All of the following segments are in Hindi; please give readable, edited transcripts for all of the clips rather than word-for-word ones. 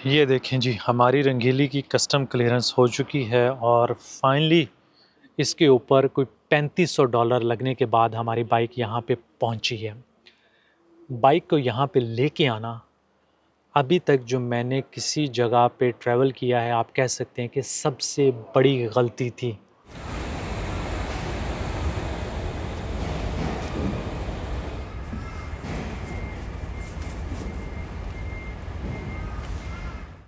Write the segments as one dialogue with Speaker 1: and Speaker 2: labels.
Speaker 1: ये देखें जी, हमारी रंगीली की कस्टम क्लीयरेंस हो चुकी है और फाइनली इसके ऊपर कोई $3500 लगने के बाद हमारी बाइक यहाँ पे पहुँची है। बाइक को यहाँ पे लेके आना, अभी तक जो मैंने किसी जगह पे ट्रैवल किया है, आप कह सकते हैं कि सबसे बड़ी गलती थी।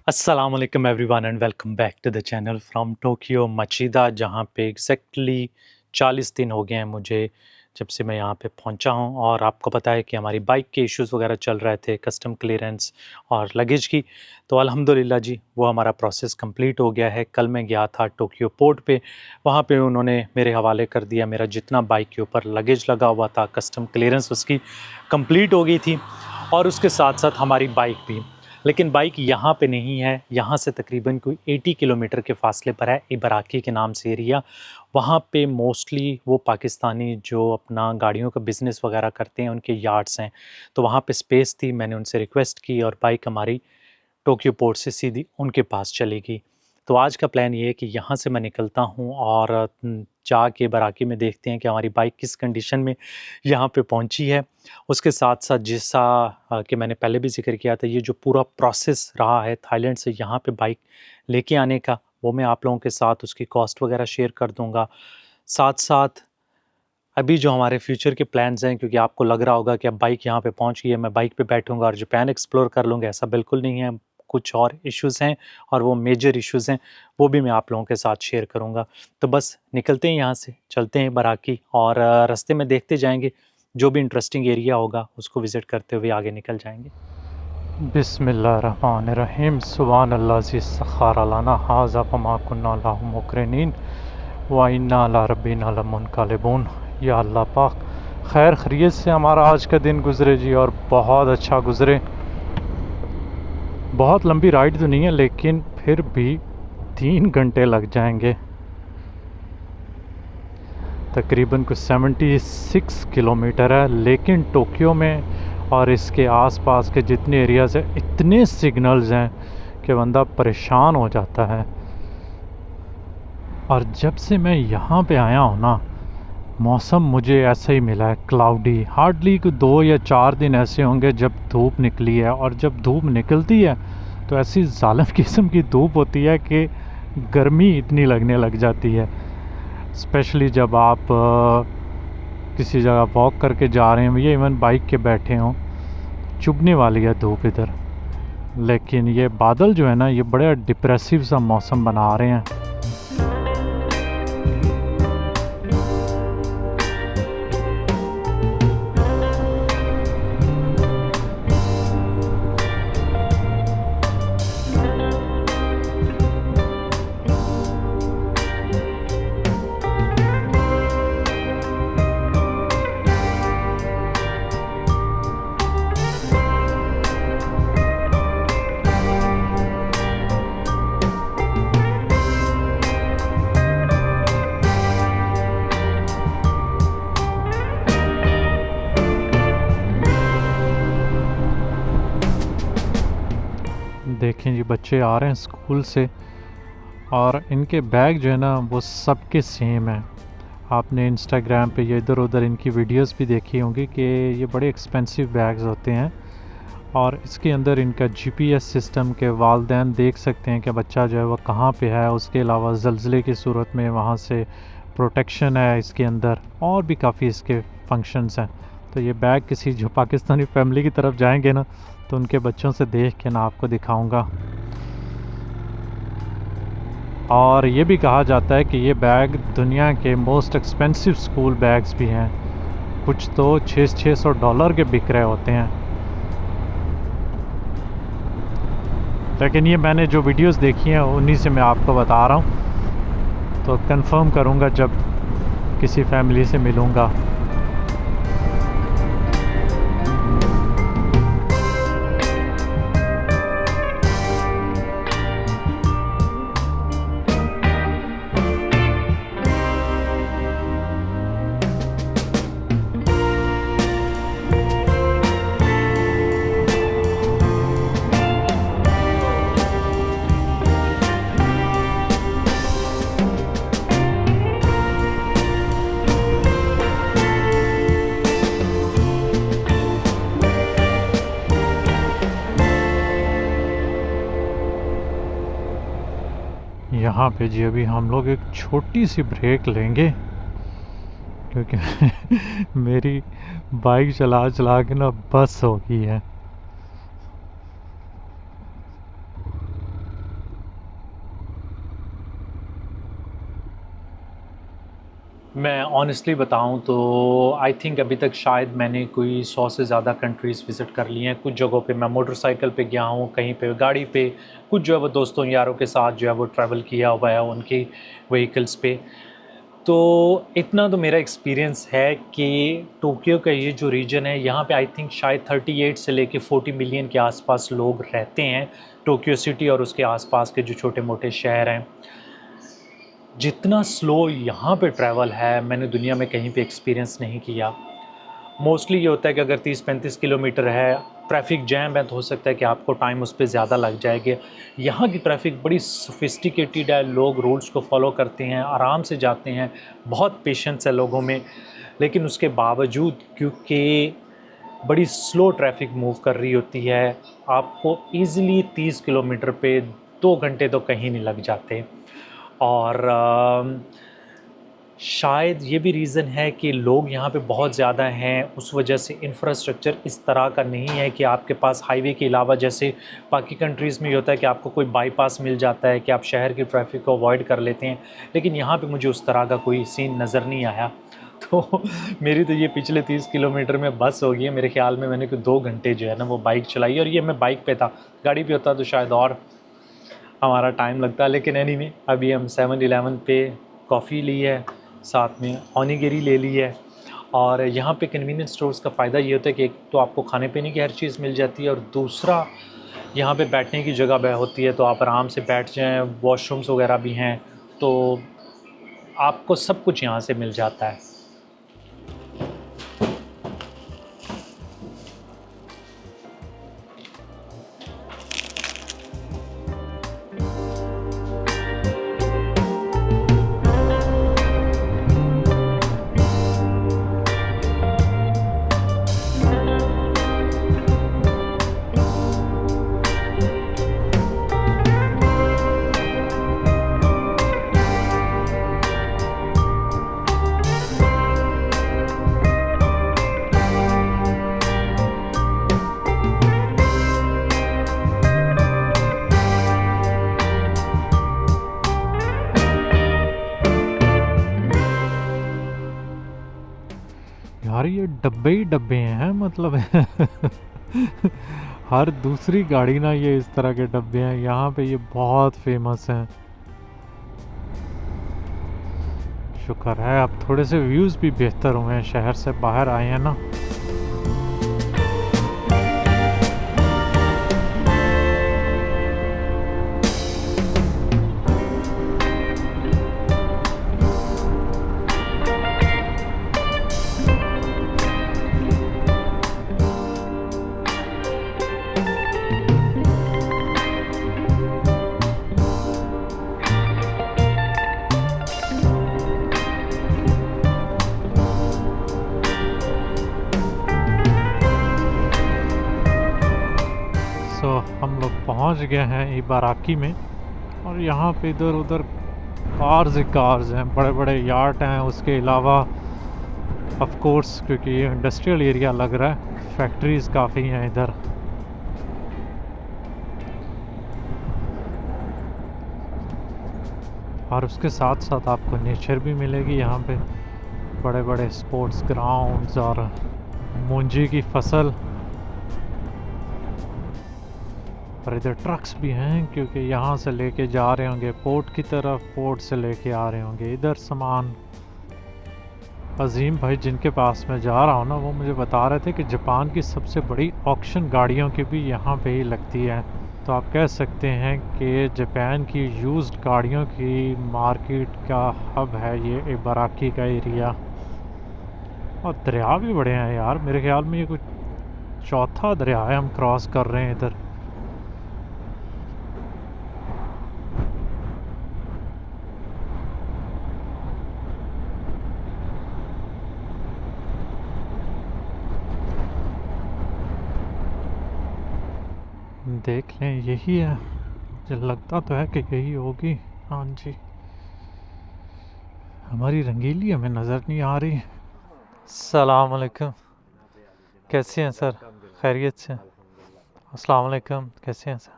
Speaker 1: अस्सलाम वालेकुम everyone and welcome back to the channel from Tokyo Machida, जहाँ पे एग्जैक्टली 40 दिन हो गए हैं मुझे जब से मैं यहाँ पे पहुँचा हूँ। और आपको पता है कि हमारी बाइक के इश्यूज़ वगैरह चल रहे थे, कस्टम क्लीयरेंस और लगेज की। तो अल्हम्दुलिल्लाह जी, वो हमारा प्रोसेस कंप्लीट हो गया है। कल मैं गया था टोक्यो पोर्ट पे, वहाँ पे उन्होंने मेरे हवाले कर दिया मेरा जितना बाइक के ऊपर लगेज लगा हुआ था, कस्टम क्लीयरेंस उसकी कंप्लीट हो गई थी और उसके साथ साथ हमारी बाइक भी। लेकिन बाइक यहाँ पे नहीं है, यहाँ से तकरीबन कोई 80 किलोमीटर के फ़ासले पर है, इबराकी के नाम से एरिया। वहाँ पे मोस्टली वो पाकिस्तानी जो अपना गाड़ियों का बिज़नेस वगैरह करते हैं, उनके यार्ड्स हैं। तो वहाँ पे स्पेस थी, मैंने उनसे रिक्वेस्ट की और बाइक हमारी टोक्यो पोर्ट से सीधी उनके पास चलेगी। तो आज का प्लान ये है कि यहाँ से मैं निकलता हूँ और जाके बराकी में देखते हैं कि हमारी बाइक किस कंडीशन में यहाँ पे पहुँची है। उसके साथ-साथ जैसा कि मैंने पहले भी ज़िक्र किया था, ये जो पूरा प्रोसेस रहा है थाईलैंड से यहाँ पे बाइक लेके आने का, वो मैं आप लोगों के साथ उसकी कॉस्ट वगैरह शेयर कर दूँगा। साथ-साथ अभी जो हमारे फ्यूचर के प्लान्स हैं, क्योंकि आपको लग रहा होगा कि अब बाइक यहाँ पे पहुँच गई है, मैं बाइक पे बैठूँगा और जापान एक्सप्लोर कर लूँगा, ऐसा बिल्कुल नहीं है। कुछ और इश्यूज़ हैं और वो मेजर इश्यूज़ हैं, वो भी मैं आप लोगों के साथ शेयर करूँगा। तो बस निकलते हैं यहाँ से, चलते हैं बराकी और रास्ते में देखते जाएँगे, जो भी इंटरेस्टिंग एरिया होगा उसको विज़िट करते हुए आगे निकल जाएँगे। बिस्मिल्लाहिर्रहमानिर्रहीम। सुब्हानल्लाह ज़ी सख़्ख़र लना हाज़ा वमा कुन्ना लहु मुक़रिनीन व इन्ना अला रब्बिना लमुनक़लिबून। या अल्लाह पाक खैर खैरियत से हमारा आज का दिन गुज़रे जी, और बहुत अच्छा गुज़रे। बहुत लंबी राइड तो नहीं है, लेकिन फिर भी 3 घंटे लग जाएंगे, तकरीबन कुछ 76 किलोमीटर है। लेकिन टोक्यो में और इसके आसपास के जितने एरियाज़ हैं, इतने सिग्नल्स हैं कि बंदा परेशान हो जाता है। और जब से मैं यहाँ पे आया हूँ ना, मौसम मुझे ऐसा ही मिला है, क्लाउडी। हार्डली 2 या 4 दिन ऐसे होंगे जब धूप निकली है, और जब धूप निकलती है तो ऐसी जालिम किस्म की धूप होती है कि गर्मी इतनी लगने लग जाती है। स्पेशली जब आप किसी जगह वॉक करके जा रहे हैं या इवन बाइक के बैठे हों, चुभने वाली है धूप इधर। लेकिन ये बादल जो है ना, ये बड़ा डिप्रेसिव सा मौसम बना रहे हैं। देखें जी, बच्चे आ रहे हैं स्कूल से और इनके बैग जो है ना, वो सबके सेम है। आपने इंस्टाग्राम पे या इधर उधर इनकी वीडियोस भी देखी होंगी कि ये बड़े एक्सपेंसिव बैग्स होते हैं। और इसके अंदर इनका जीपीएस सिस्टम के वालदैन देख सकते हैं कि बच्चा जो है वो कहाँ पे है। उसके अलावा ज़लज़ले की सूरत में वहाँ से प्रोटेक्शन है इसके अंदर, और भी काफ़ी इसके फंक्शंस हैं। तो ये बैग किसी जो पाकिस्तानी फैमिली की तरफ जाएंगे ना, तो उनके बच्चों से देख के ना आपको दिखाऊंगा। और ये भी कहा जाता है कि ये बैग दुनिया के मोस्ट एक्सपेंसिव स्कूल बैग्स भी हैं। कुछ तो $600 के बिक रहे होते हैं। लेकिन ये मैंने जो वीडियोस देखी हैं उन्हीं से मैं आपको बता रहा हूँ, तो कंफर्म करूँगा जब किसी फैमिली से मिलूँगा। यहाँ पे जी अभी हम लोग एक छोटी सी ब्रेक लेंगे, क्योंकि मेरी बाइक चला चला के ना बस हो गई है। मैं ऑनेस्टली बताऊं तो आई थिंक अभी तक शायद मैंने कोई 100 से ज़्यादा कंट्रीज़ विज़िट कर लिए हैं। कुछ जगहों पे मैं मोटरसाइकिल पे गया हूँ, कहीं पे गाड़ी पे, कुछ जो है वो दोस्तों यारों के साथ जो है वो ट्रैवल किया हुआ है उनकी व्हीकल्स पे। तो इतना तो मेरा एक्सपीरियंस है कि टोक्यो का ये जो रीजन है यहाँ पे आई थिंक शायद 38 से लेके 40 मिलियन के आसपास लोग रहते हैं। टोक्यो सिटी और उसके आसपास के जो छोटे मोटे शहर हैं, जितना स्लो यहाँ पे ट्रैवल है मैंने दुनिया में कहीं पे एक्सपीरियंस नहीं किया। मोस्टली ये होता है कि अगर 30-35 किलोमीटर है, ट्रैफिक जैम है, तो हो सकता है कि आपको टाइम उस पे ज़्यादा लग जाएगा। यहाँ की ट्रैफिक बड़ी सोफिस्टिकेटेड है, लोग रूल्स को फॉलो करते हैं, आराम से जाते हैं, बहुत पेशेंस है लोगों में। लेकिन उसके बावजूद क्योंकि बड़ी स्लो ट्रैफिक मूव कर रही होती है, आपको ईज़िली 30 किलोमीटर पे 2 घंटे तो कहीं नहीं लग जाते। और शायद ये भी रीज़न है कि लोग यहाँ पे बहुत ज़्यादा हैं, उस वजह से इंफ्रास्ट्रक्चर इस तरह का नहीं है कि आपके पास हाईवे के अलावा, जैसे बाकी कंट्रीज़ में ये होता है कि आपको कोई बाईपास मिल जाता है कि आप शहर की ट्रैफिक को अवॉइड कर लेते हैं। लेकिन यहाँ पे मुझे उस तरह का कोई सीन नज़र नहीं आया। तो मेरी तो ये पिछले 30 किलोमीटर में बस हो गई है। मेरे ख़्याल में मैंने कोई 2 घंटे जो है ना वो बाइक चलाई, और ये मैं बाइक पे था। गाड़ी पे होता तो शायद और हमारा टाइम लगता है। लेकिन एनीवे अभी हम 7-Eleven पे कॉफ़ी ली है, साथ में ओनिगिरी ले ली है। और यहाँ पे कन्वीनियंस स्टोर्स का फ़ायदा ये होता है कि एक तो आपको खाने पीने की हर चीज़ मिल जाती है, और दूसरा यहाँ पे बैठने की जगह होती है, तो आप आराम से बैठ जाएँ। वॉशरूम्स वगैरह भी हैं, तो आपको सब कुछ यहाँ से मिल जाता है। यार ये डब्बे ही डब्बे हैं, मतलब हर दूसरी गाड़ी ना ये इस तरह के डब्बे हैं। यहाँ पे ये बहुत फेमस हैं। शुक्र है अब थोड़े से व्यूज़ भी बेहतर हुए हैं, शहर से बाहर आए हैं ना। हम लोग पहुंच गए हैं इबाराकी में, और यहाँ पे इधर उधर कार्स ही कार्स हैं, बड़े बड़े यार्ड हैं। उसके अलावा ऑफ कोर्स क्योंकि ये इंडस्ट्रियल एरिया लग रहा है, फैक्ट्रीज़ काफ़ी हैं इधर। और उसके साथ साथ आपको नेचर भी मिलेगी यहाँ पे, बड़े बड़े स्पोर्ट्स ग्राउंड्स और मूंजी की फसल। और इधर ट्रक्स भी हैं, क्योंकि यहाँ से लेके जा रहे होंगे पोर्ट की तरफ, पोर्ट से लेके आ रहे होंगे इधर सामान। अजीम भाई जिनके पास मैं जा रहा हूँ ना, वो मुझे बता रहे थे कि जापान की सबसे बड़ी ऑक्शन गाड़ियों की भी यहाँ पे ही लगती है। तो आप कह सकते हैं कि जापान की यूज्ड गाड़ियों की मार्केट का हब है ये इबाराकी का एरिया। और दरिया भी बड़े हैं यार, मेरे ख्याल में ये कुछ चौथा दरिया है हम क्रॉस कर रहे हैं इधर। देख लें, यही है, मुझे लगता तो है कि यही होगी। हाँ जी, हमारी रंगीली हमें नज़र नहीं आ रही। अस्सलाम वालेकुम, कैसे हैं सर? खैरियत से? अस्सलाम वालेकुम, कैसे हैं सर?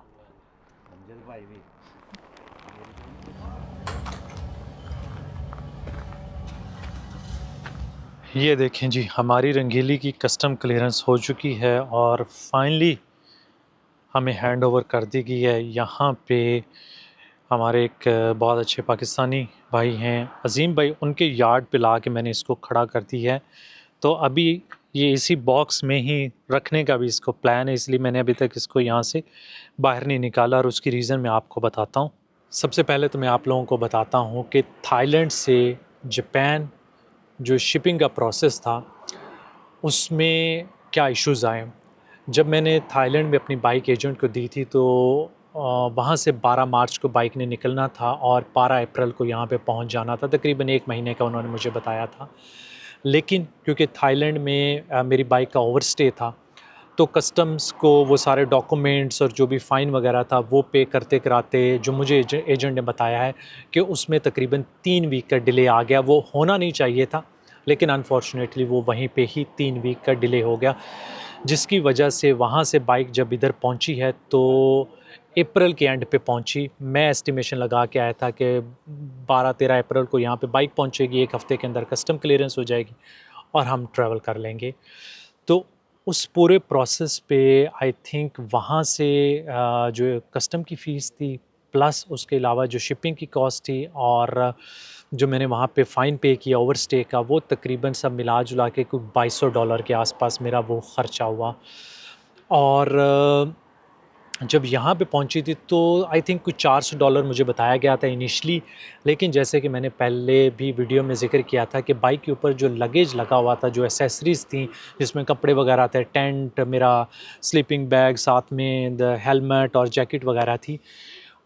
Speaker 1: ये देखें जी, हमारी रंगीली की कस्टम क्लियरेंस हो चुकी है और फाइनली हमें हैंड ओवर कर दी गई है। यहाँ पे हमारे एक बहुत अच्छे पाकिस्तानी भाई हैं, अज़ीम भाई, उनके यार्ड पे ला के मैंने इसको खड़ा कर दी है। तो अभी ये इसी बॉक्स में ही रखने का भी इसको प्लान है, इसलिए मैंने अभी तक इसको यहाँ से बाहर नहीं निकाला और उसकी रीज़न मैं आपको बताता हूँ। सबसे पहले तो मैं आप लोगों को बताता हूँ कि थाईलैंड से जापान जो शिपिंग का प्रोसेस था, उसमें क्या इश्यूज़ आए। जब मैंने थाईलैंड में अपनी बाइक एजेंट को दी थी तो वहाँ से 12 मार्च को बाइक ने निकलना था और 12 अप्रैल को यहाँ पे पहुँच जाना था। तकरीबन 1 महीने का उन्होंने मुझे बताया था। लेकिन क्योंकि थाईलैंड में मेरी बाइक का ओवरस्टे था, तो कस्टम्स को वो सारे डॉक्यूमेंट्स और जो भी फ़ाइन वगैरह था वो पे करते कराते जो मुझे एजेंट ने बताया है कि उसमें तकरीबन 3 वीक का डिले आ गया। वो होना नहीं चाहिए था, लेकिन अनफॉर्चुनेटली वो वहीं पे ही 3 वीक का डिले हो गया, जिसकी वजह से वहाँ से बाइक जब इधर पहुँची है तो अप्रैल के एंड पे पहुँची। मैं एस्टिमेशन लगा के आया था कि 12-13 अप्रैल को यहाँ पे बाइक पहुँचेगी, 1 हफ़्ते के अंदर कस्टम क्लियरेंस हो जाएगी और हम ट्रैवल कर लेंगे। तो उस पूरे प्रोसेस पे आई थिंक वहाँ से जो कस्टम की फ़ीस थी, प्लस उसके अलावा जो शिपिंग की कॉस्ट थी और जो मैंने वहाँ पे फ़ाइन पे किया ओवरस्टे का, वो तकरीबन सब मिला-जुला के कुछ $2200 के आसपास मेरा वो ख़र्चा हुआ। और जब यहाँ पे पहुँची थी तो आई थिंक कुछ $400 मुझे बताया गया था इनिशियली, लेकिन जैसे कि मैंने पहले भी वीडियो में ज़िक्र किया था कि बाइक के ऊपर जो लगेज लगा हुआ था, जो एक्सेसरीज़ थी, जिसमें कपड़े वगैरह थे, टेंट, मेरा स्लीपिंग बैग, साथ में द हेलमेट और जैकेट वगैरह थी,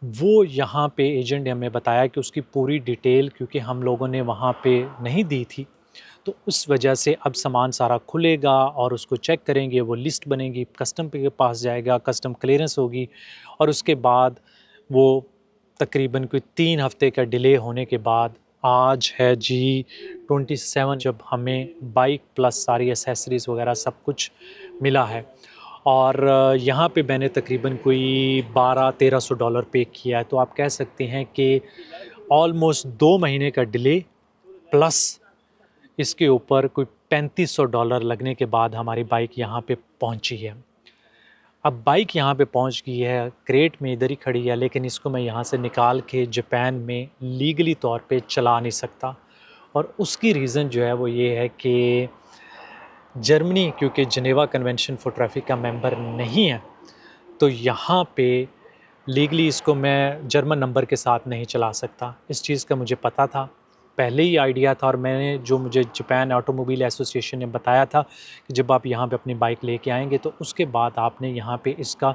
Speaker 1: वो यहाँ पे एजेंट ने हमें बताया कि उसकी पूरी डिटेल, क्योंकि हम लोगों ने वहाँ पे नहीं दी थी, तो उस वजह से अब सामान सारा खुलेगा और उसको चेक करेंगे, वो लिस्ट बनेगी, कस्टम के पास जाएगा, कस्टम क्लियरेंस होगी और उसके बाद वो तकरीबन कोई 3 हफ़्ते का डिले होने के बाद आज है जी 27, जब हमें बाइक प्लस सारी एक्सेसरीज़ वगैरह सब कुछ मिला है। और यहाँ पे मैंने तकरीबन कोई $1200-1300 पे किया है। तो आप कह सकते हैं कि ऑलमोस्ट 2 महीने का डिले प्लस इसके ऊपर कोई $3500 लगने के बाद हमारी बाइक यहाँ पे पहुँची है। अब बाइक यहाँ पे पहुँच गई है, क्रेट में इधर ही खड़ी है, लेकिन इसको मैं यहाँ से निकाल के जापान में लीगली तौर पे चला नहीं सकता। और उसकी रीज़न जो है वो ये है कि जर्मनी क्योंकि जिनेवा कन्वेंशन फॉर ट्रैफ़िक का मेंबर नहीं है, तो यहाँ पे लीगली इसको मैं जर्मन नंबर के साथ नहीं चला सकता। इस चीज़ का मुझे पता था, पहले ही आइडिया था और मैंने जो मुझे जापान ऑटोमोबाइल एसोसिएशन ने बताया था कि जब आप यहाँ पे अपनी बाइक लेके आएँगे तो उसके बाद आपने यहाँ पे इसका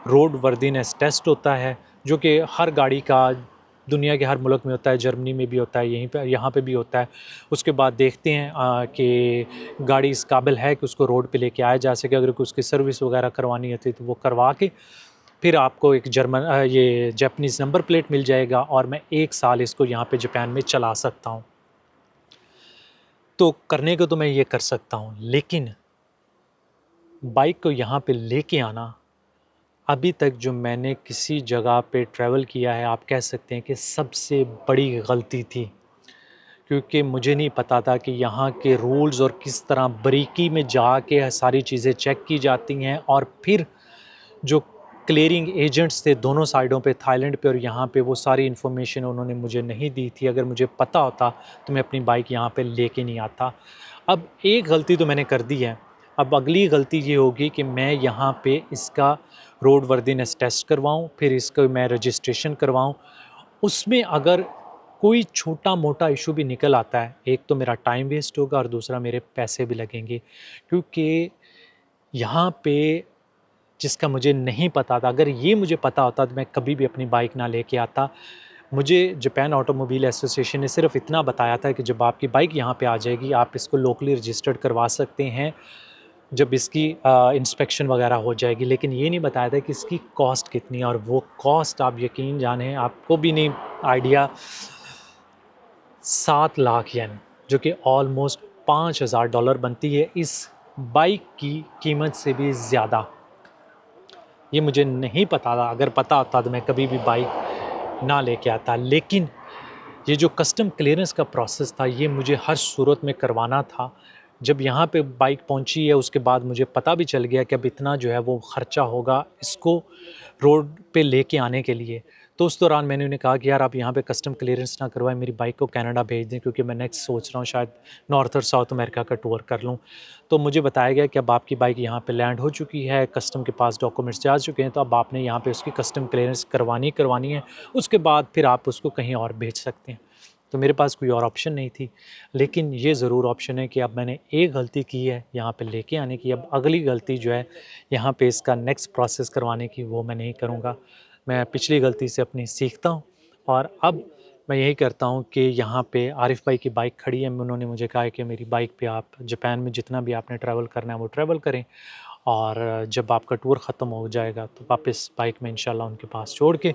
Speaker 1: रोड वर्दीनेस टेस्ट होता है, जो कि हर गाड़ी का दुनिया के हर मुल्क में होता है, जर्मनी में भी होता है, यहीं पे यहाँ पे भी होता है। उसके बाद देखते हैं कि गाड़ी इस काबिल है कि उसको रोड पे लेके आया जा सके। अगर कोई उसकी सर्विस वगैरह करवानी होती है तो वो करवा के फिर आपको एक ये जापानीज़ नंबर प्लेट मिल जाएगा और मैं 1 साल इसको यहाँ पे जापान में चला सकता हूँ। तो करने को तो मैं ये कर सकता हूँ, लेकिन बाइक को यहाँ पे लेके आना, अभी तक जो मैंने किसी जगह पे ट्रैवल किया है, आप कह सकते हैं कि सबसे बड़ी गलती थी। क्योंकि मुझे नहीं पता था कि यहाँ के रूल्स और किस तरह बारीकी में जाके सारी चीज़ें चेक की जाती हैं और फिर जो क्लियरिंग एजेंट्स थे दोनों साइडों पे, थाईलैंड पे और यहाँ पे, वो सारी इन्फॉर्मेशन उन्होंने मुझे नहीं दी थी। अगर मुझे पता होता तो मैं अपनी बाइक यहाँ पे लेके नहीं आता। अब एक गलती तो मैंने कर दी है, अब अगली गलती ये होगी कि मैं यहाँ पे इसका रोड वर्दीनेस टेस्ट करवाऊँ, फिर इसका मैं रजिस्ट्रेशन करवाऊँ। उसमें अगर कोई छोटा-मोटा इश्यू भी निकल आता है, एक तो मेरा टाइम वेस्ट होगा और दूसरा मेरे पैसे भी लगेंगे। क्योंकि यहाँ पे जिसका मुझे नहीं पता था, अगर ये मुझे पता होता तो मैं कभी भी अपनी बाइक ना लेके आता। मुझे जापान ऑटोमोबाइल एसोसिएशन ने सिर्फ़ इतना बताया था कि जब आपकी बाइक यहाँ पे आ जाएगी, आप इसको लोकली रजिस्टर्ड करवा सकते हैं, जब इसकी इंस्पेक्शन वगैरह हो जाएगी। लेकिन ये नहीं बताया था कि इसकी कॉस्ट कितनी है और वो कॉस्ट आप यकीन जानें आपको भी नहीं आइडिया 7 लाख येन, जो कि ऑलमोस्ट $5,000 बनती है। इस बाइक की कीमत से भी ज़्यादा। ये मुझे नहीं पता था, अगर पता होता तो मैं कभी भी बाइक ना लेके आता। लेकिन ये जो कस्टम क्लीयरेंस का प्रोसेस था, ये मुझे हर सूरत में करवाना था। जब यहाँ पे बाइक पहुँची है, उसके बाद मुझे पता भी चल गया कि अब इतना जो है वो ख़र्चा होगा इसको रोड पे लेके आने के लिए। तो उस दौरान मैंने उन्हें कहा कि यार आप यहाँ पे कस्टम क्लीयरेंस ना करवाएं, मेरी बाइक को कनाडा भेज दें, क्योंकि मैं नेक्स्ट सोच रहा हूँ शायद नॉर्थ और साउथ अमेरिका का टूर कर लूँ। तो मुझे बताया गया कि अब आपकी बाइक यहाँ पे लैंड हो चुकी है, कस्टम के पास डॉक्यूमेंट्स जा चुके हैं, तो अब आपने यहाँ पे उसकी कस्टम क्लीयरेंस करवानी है। उसके बाद फिर आप उसको कहीं और भेज सकते हैं। तो मेरे पास कोई और ऑप्शन नहीं थी। लेकिन ये ज़रूर ऑप्शन है कि अब मैंने एक गलती की है यहाँ पे लेके आने की, अब अगली गलती जो है यहाँ पे इसका नेक्स्ट प्रोसेस करवाने की, वो मैं नहीं करूँगा। मैं पिछली गलती से अपनी सीखता हूँ और अब मैं यही करता हूँ कि यहाँ पे आरिफ भाई की बाइक खड़ी है, उन्होंने मुझे कहा है कि मेरी बाइक पे आप जापान में जितना भी आपने ट्रैवल करना है वो ट्रैवल करें, और जब आपका टूर ख़त्म हो जाएगा तो वापस बाइक में इंशाल्लाह उनके पास छोड़ के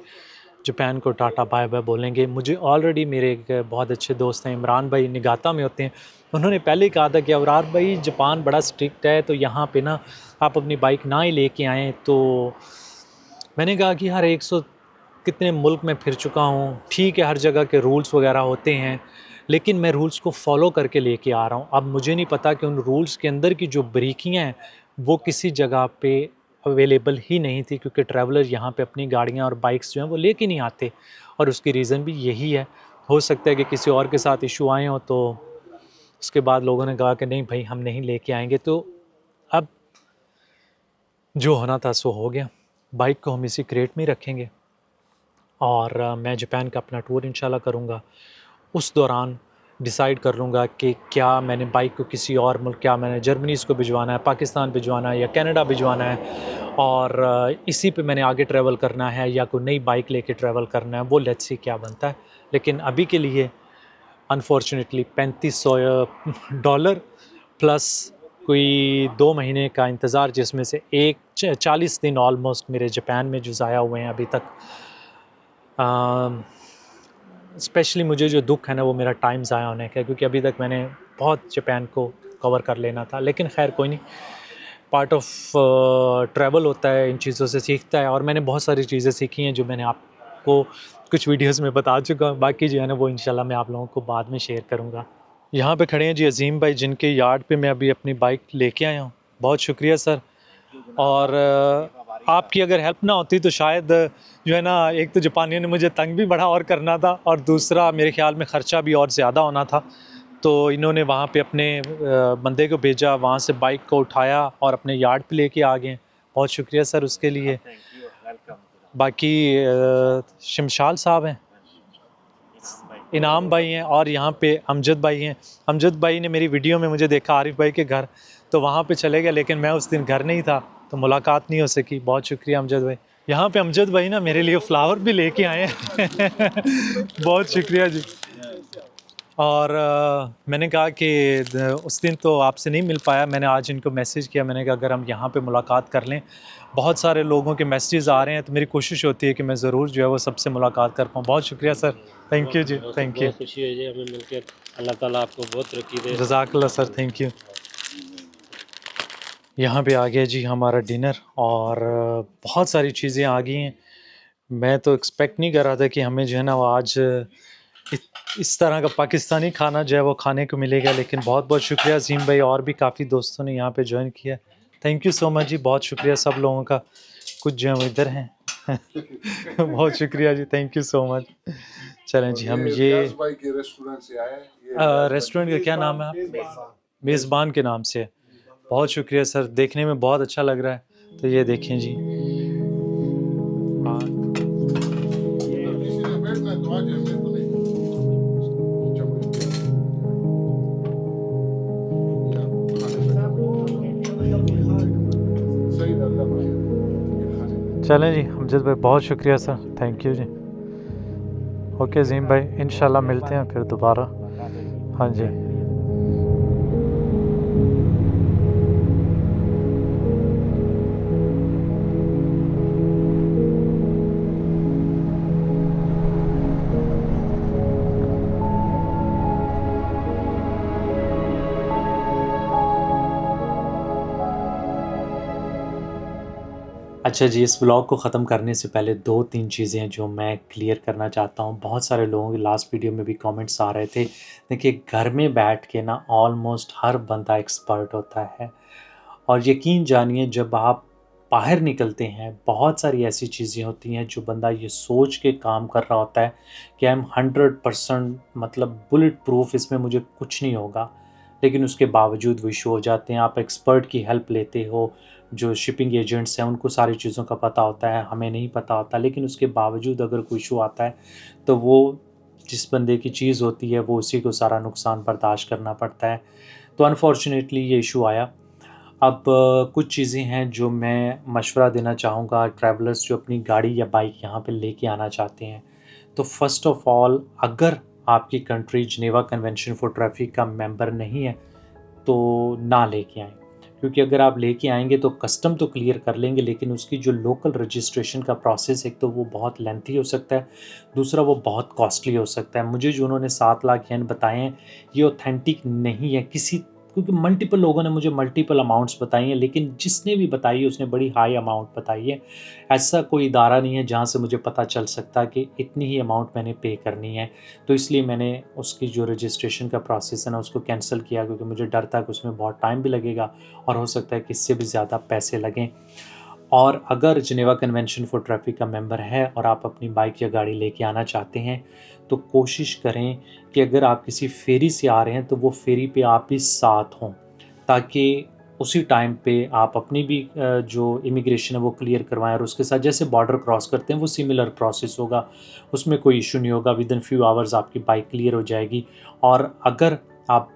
Speaker 1: जापान को टाटा बाय बाय बोलेंगे। मुझे ऑलरेडी मेरे एक बहुत अच्छे दोस्त हैं, इमरान भाई निगाता में होते हैं, उन्होंने पहले ही कहा था कि अवरार भाई जापान बड़ा स्ट्रिक्ट है, तो यहाँ पे ना आप अपनी बाइक ना ही लेके आएँ। तो मैंने कहा कि यार 100 कितने मुल्क में फिर चुका हूँ, ठीक है हर जगह के रूल्स वगैरह होते हैं, लेकिन मैं रूल्स को फॉलो करके लेके आ रहा हूँ। अब मुझे नहीं पता कि उन रूल्स के अंदर की जो बारीकियाँ हैं वो किसी जगह पे अवेलेबल ही नहीं थी, क्योंकि ट्रैवलर यहाँ पे अपनी गाड़ियाँ और बाइक्स जो हैं वो लेके नहीं आते, और उसकी रीज़न भी यही है। हो सकता है कि किसी और के साथ इशू आए हों, तो उसके बाद लोगों ने कहा कि नहीं भाई हम नहीं लेके आएंगे। तो अब जो होना था सो हो गया, बाइक को हम इसी क्रेट में ही रखेंगे और मैं जापान का अपना टूर इंशाल्लाह करूँगा। उस दौरान डिसाइड कर लूँगा कि क्या मैंने बाइक को किसी और मुल्क, क्या मैंने जर्मनी इसको भिजवाना है, पाकिस्तान भिजवाना है या कनाडा भिजवाना है, और इसी पे मैंने आगे ट्रैवल करना है या कोई नई बाइक लेके ट्रैवल करना है, वो लेट्स सी क्या बनता है। लेकिन अभी के लिए अनफॉर्चुनेटली $3500 प्लस कोई 2 महीने का इंतज़ार, जिसमें से 40 दिन ऑलमोस्ट मेरे जापान में जो ज़ाया हुए हैं अभी तक। स्पेशली मुझे जो दुख है ना वो मेरा टाइम ज़ाया होने का है, क्योंकि अभी तक मैंने बहुत जापान को कवर कर लेना था। लेकिन खैर कोई नहीं, पार्ट ऑफ ट्रैवल होता है, इन चीज़ों से सीखता है, और मैंने बहुत सारी चीज़ें सीखी हैं जो मैंने आपको कुछ वीडियोस में बता चुका हूँ। बाकी जो है ना वो इंशाल्लाह मैं आप लोगों को बाद में शेयर करूँगा। यहाँ पे खड़े हैं जी अज़ीम भाई, जिनके यार्ड पे मैं अभी अपनी बाइक लेके आया हूँ। बहुत शुक्रिया सर। और आपकी अगर हेल्प ना होती तो शायद जो है ना, एक तो जापानियों ने मुझे तंग भी बड़ा और करना था, और दूसरा मेरे ख़्याल में ख़र्चा भी और ज़्यादा होना था। तो इन्होंने वहाँ पे अपने बंदे को भेजा, वहाँ से बाइक को उठाया और अपने यार्ड पे लेके आ गए। बहुत शुक्रिया सर उसके लिए। बाकी शमशाल साहब हैं, इनाम भाई हैं, और यहाँ पे अमजद भाई हैं। अमजद भाई ने मेरी वीडियो में मुझे देखा आरिफ भाई के घर, तो वहाँ पे चले गए, लेकिन मैं उस दिन घर नहीं था तो मुलाकात नहीं हो सकी। बहुत शुक्रिया अमजद भाई। यहाँ पे अमजद भाई ना मेरे लिए फ़्लावर भी लेके आए हैं बहुत शुक्रिया जी। और मैंने कहा कि उस दिन तो आपसे नहीं मिल पाया, मैंने आज इनको मैसेज किया, मैंने कहा अगर हम यहाँ पे मुलाकात कर लें। बहुत सारे लोगों के मैसेजेस आ रहे हैं, तो मेरी कोशिश होती है कि मैं ज़रूर जो है वो सबसे मुलाकात कर पाऊँ। बहुत शुक्रिया सर, थैंक यू जी, थैंक यू।
Speaker 2: खुशी है जी हमें मिलकर, अल्लाह ताला आपको बहुत तरक्की दे।
Speaker 1: जज़ाकल्लाह सर, थैंक यू। यहाँ पे आ गया जी हमारा डिनर, और बहुत सारी चीज़ें आ गई हैं। मैं तो एक्सपेक्ट नहीं कर रहा था कि हमें जो है ना वो आज इस तरह का पाकिस्तानी खाना जो है वो खाने को मिलेगा, लेकिन बहुत बहुत शुक्रिया अज़ीम भाई, और भी काफ़ी दोस्तों ने यहाँ पे ज्वाइन किया। थैंक यू सो मच जी, बहुत शुक्रिया सब लोगों का। कुछ जो है वो इधर हैं बहुत शुक्रिया जी, थैंक यू सो मच। चलें जी, हम ये
Speaker 3: रेस्टोरेंट से आए।
Speaker 1: रेस्टोरेंट का क्या नाम है आप? मेज़बान के नाम से। बहुत शुक्रिया सर, देखने में बहुत अच्छा लग रहा है। तो ये देखें जी, चलें जी अमजद भाई, बहुत शुक्रिया sir, thank you ji. Okay Azeem भाई, इंशाल्लाह मिलते हैं फिर दोबारा। हाँ जी। अच्छा जी, इस व्लॉग को ख़त्म करने से पहले 2-3 चीज़ें हैं जो मैं क्लियर करना चाहता हूँ। बहुत सारे लोगों के लास्ट वीडियो में भी कमेंट्स आ रहे थे। देखिए, घर में बैठ के ना ऑलमोस्ट हर बंदा एक्सपर्ट होता है, और यकीन जानिए जब आप बाहर निकलते हैं, बहुत सारी ऐसी चीज़ें होती हैं जो बंदा ये सोच के काम कर रहा होता है कि आई एम 100% मतलब बुलेट प्रूफ, इसमें मुझे कुछ नहीं होगा, लेकिन उसके बावजूद वो इशू हो जाते हैं। आप एक्सपर्ट की हेल्प लेते हो, जो शिपिंग एजेंट्स हैं उनको सारी चीज़ों का पता होता है, हमें नहीं पता होता, लेकिन उसके बावजूद अगर कोई इशू आता है तो वो जिस बंदे की चीज़ होती है वो उसी को सारा नुकसान बर्दाश्त करना पड़ता है। तो अनफॉर्चुनेटली ये इशू आया। अब कुछ चीज़ें हैं जो मैं मशवरा देना चाहूँगा ट्रैवलर्स जो अपनी गाड़ी या बाइक यहाँ पे लेके आना चाहते हैं। तो फ़र्स्ट ऑफ़ ऑल, अगर आपकी country Geneva convention for traffic का मेंबर नहीं है तो ना लेके आएँ। क्योंकि अगर आप लेके आएँगे तो कस्टम तो क्लियर कर लेंगे, लेकिन उसकी जो लोकल रजिस्ट्रेशन का प्रोसेस, एक तो वो बहुत लेंथी हो सकता है, दूसरा वो बहुत कॉस्टली हो सकता है। मुझे जो उन्होंने 7 लाख येन बताए हैं, ये ऑथेंटिक नहीं है किसी, क्योंकि मल्टीपल लोगों ने मुझे मल्टीपल अमाउंट्स बताई हैं, लेकिन जिसने भी बताई है उसने बड़ी हाई अमाउंट बताई है। ऐसा कोई इदारा नहीं है जहाँ से मुझे पता चल सकता कि इतनी ही अमाउंट मैंने पे करनी है। तो इसलिए मैंने उसकी जो रजिस्ट्रेशन का प्रोसेस है ना उसको कैंसिल किया, क्योंकि मुझे डर था कि उसमें बहुत टाइम भी लगेगा और हो सकता है कि इससे भी ज़्यादा पैसे लगें। और अगर जिनेवा कन्वेंशन फॉर ट्रैफ़िक का मेंबर है और आप अपनी बाइक या गाड़ी लेके आना चाहते हैं, तो कोशिश करें कि अगर आप किसी फेरी से आ रहे हैं तो वो फेरी पे आप भी साथ हों, ताकि उसी टाइम पे आप अपनी भी जो इमिग्रेशन है वो क्लियर करवाएँ, और उसके साथ जैसे बॉर्डर क्रॉस करते हैं वो सिमिलर प्रोसेस होगा, उसमें कोई इश्यू नहीं होगा। विदिन फ्यू आवर्स आपकी बाइक क्लियर हो जाएगी। और अगर आप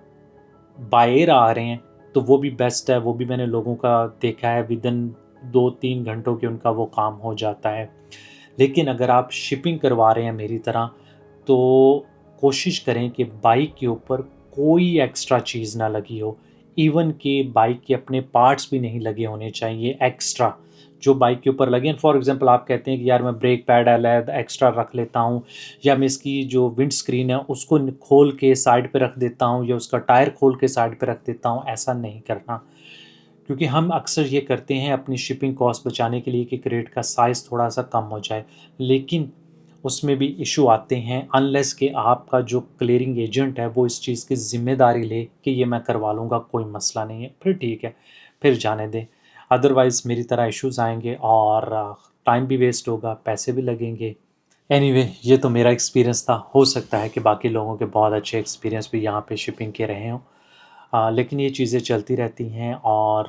Speaker 1: बाय एयर आ रहे हैं तो वो भी बेस्ट है, वो भी मैंने लोगों का देखा है, विदिन 2-3 घंटों के उनका वो काम हो जाता है। लेकिन अगर आप शिपिंग करवा रहे हैं मेरी तरह, तो कोशिश करें कि बाइक के ऊपर कोई एक्स्ट्रा चीज़ ना लगी हो। इवन कि बाइक के अपने पार्ट्स भी नहीं लगे होने चाहिए एक्स्ट्रा, जो बाइक के ऊपर लगे हैं। फॉर एग्ज़ाम्पल आप कहते हैं कि यार मैं ब्रेक पैड अलग एक्स्ट्रा रख लेता हूँ, या मैं इसकी जो विंड स्क्रीन है उसको खोल के साइड पे रख देता हूँ, या उसका टायर खोल के साइड पे रख देता हूँ। ऐसा नहीं करना, क्योंकि हम अक्सर ये करते हैं अपनी शिपिंग कॉस्ट बचाने के लिए कि क्रेट का साइज़ थोड़ा-सा कम हो जाए, लेकिन उसमें भी इश्यू आते हैं अनलेस कि आपका जो क्लीयरिंग एजेंट है वो इस चीज़ की ज़िम्मेदारी ले कि ये मैं करवा लूँगा, कोई मसला नहीं है, फिर ठीक है, फिर जाने दें। अदरवाइज़ मेरी तरह इश्यूज़ आएँगे और टाइम भी वेस्ट होगा, पैसे भी लगेंगे। एनीवे, ये तो मेरा एक्सपीरियंस था, हो सकता है कि बाकी लोगों के बहुत अच्छे एक्सपीरियंस भी यहाँ पे शिपिंग के रहे हों। लेकिन ये चीज़ें चलती रहती हैं, और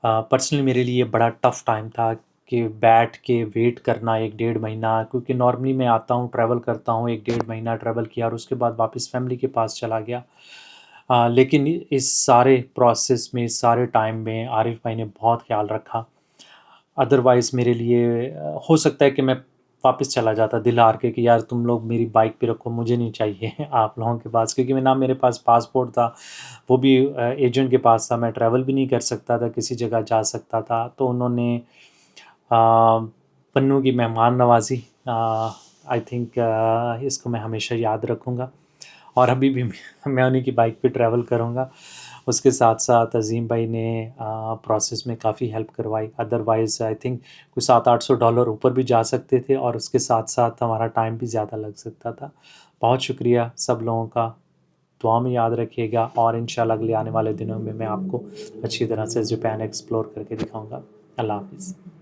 Speaker 1: पर्सनली मेरे लिए बड़ा टफ़ टाइम था कि बैठ के वेट करना 1 डेढ़ महीना, क्योंकि नॉर्मली मैं आता हूँ, ट्रैवल करता हूँ, 1 डेढ़ महीना ट्रैवल किया और उसके बाद वापस फैमिली के पास चला गया। लेकिन इस सारे प्रोसेस में, इस सारे टाइम में आरिफ भाई ने बहुत ख़्याल रखा। अदरवाइज़ मेरे लिए हो सकता है कि मैं वापस चला जाता दिल हार के कि यार तुम लोग मेरी बाइक पे रखो, मुझे नहीं चाहिए आप लोगों के पास, क्योंकि मैं ना मेरे पास पासपोर्ट था, वो भी एजेंट के पास था, मैं ट्रैवल भी नहीं कर सकता था, किसी जगह जा सकता था। तो उन्होंने पन्नू की मेहमान नवाज़ी, आई थिंक इसको मैं हमेशा याद रखूँगा, और अभी भी मैं उन्हीं की बाइक पे ट्रैवल करूँगा। उसके साथ-साथ अज़ीम भाई ने प्रोसेस में काफ़ी हेल्प करवाई, अदरवाइज़ आई थिंक कोई $700-800 ऊपर भी जा सकते थे, और उसके साथ-साथ हमारा टाइम भी ज़्यादा लग सकता था। बहुत शुक्रिया सब लोगों का, दुआ में याद रखिएगा, और इंशाल्लाह अगले आने वाले दिनों में मैं आपको अच्छी तरह से जापान एक्सप्लोर करके दिखाऊँगा। अल्लाह हाफ़िज़।